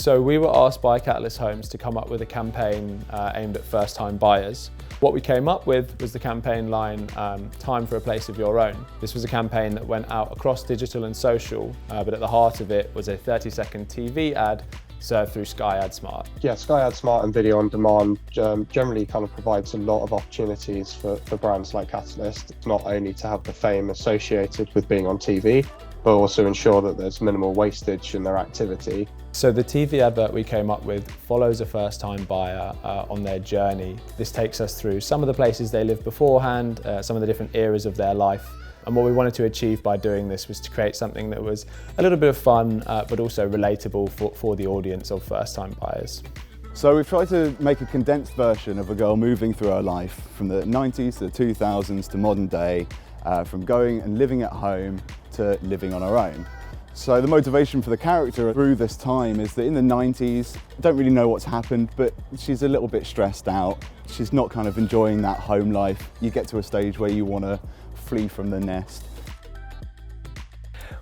So we were asked by Catalyst Homes to come up with a campaign aimed at first-time buyers. What we came up with was the campaign line, Time for a Place of Your Own. This was a campaign that went out across digital and social, but at the heart of it was a 30-second TV ad served through Sky Adsmart. Yeah, Sky Adsmart and video on demand generally kind of provides a lot of opportunities for brands like Catalyst, not only to have the fame associated with being on TV, but also ensure that there's minimal wastage in their activity. So the TV advert we came up with follows a first-time buyer on their journey. This takes us through some of the places they lived beforehand, some of the different eras of their life. And what we wanted to achieve by doing this was to create something that was a little bit of fun, but also relatable for the audience of first-time buyers. So we've tried to make a condensed version of a girl moving through her life from the 90s to the 2000s to modern day, from going and living at home to living on her own. So the motivation for the character through this time is that in the 90s, don't really know what's happened, but she's a little bit stressed out. She's not kind of enjoying that home life. You get to a stage where you want to flee from the nest.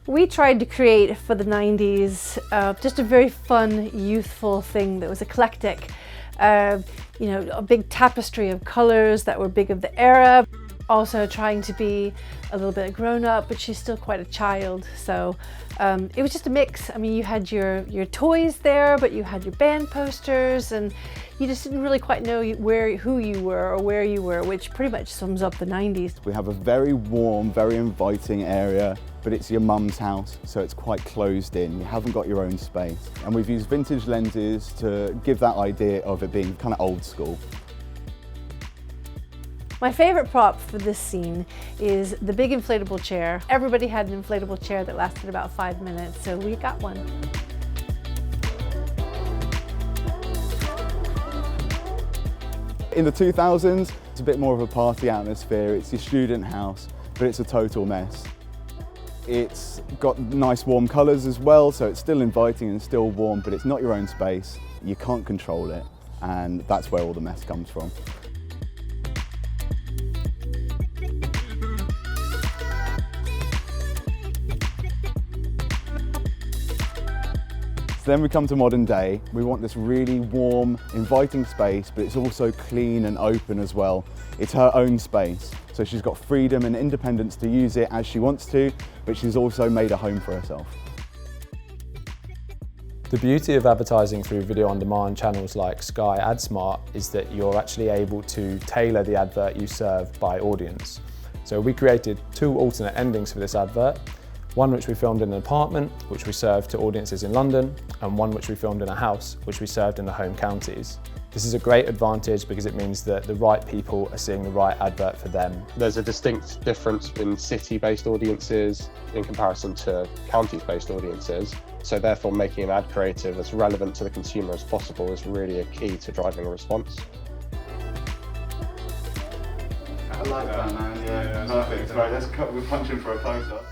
We tried to create for the 90s just a very fun, youthful thing that was eclectic. You know, a big tapestry of colors that were big of the era. Also trying to be a little bit grown up, but she's still quite a child. So it was just a mix. I mean, you had your toys there, but you had your band posters, and you just didn't really quite know who you were or where you were, which pretty much sums up the 90s. We have a very warm, very inviting area, but it's your mum's house, so it's quite closed in. You haven't got your own space. And we've used vintage lenses to give that idea of it being kind of old school. My favorite prop for this scene is the big inflatable chair. Everybody had an inflatable chair that lasted about 5 minutes, so we got one. In the 2000s, it's a bit more of a party atmosphere. It's your student house, but it's a total mess. It's got nice warm colours as well, so it's still inviting and still warm, but it's not your own space. You can't control it, and that's where all the mess comes from. Then we come to modern day. We want this really warm, inviting space, but it's also clean and open as well. It's her own space, so she's got freedom and independence to use it as she wants to, but she's also made a home for herself. The beauty of advertising through video on demand channels like Sky Adsmart is that you're actually able to tailor the advert you serve by audience. So we created 2 alternate endings for this advert. One which we filmed in an apartment, which we served to audiences in London, and one which we filmed in a house, which we served in the home counties. This is a great advantage because it means that the right people are seeing the right advert for them. There's a distinct difference in city-based audiences in comparison to counties-based audiences. So therefore making an ad creative as relevant to the consumer as possible is really a key to driving a response. I like that, man. Yeah, perfect. Right, we're punching for a close-up.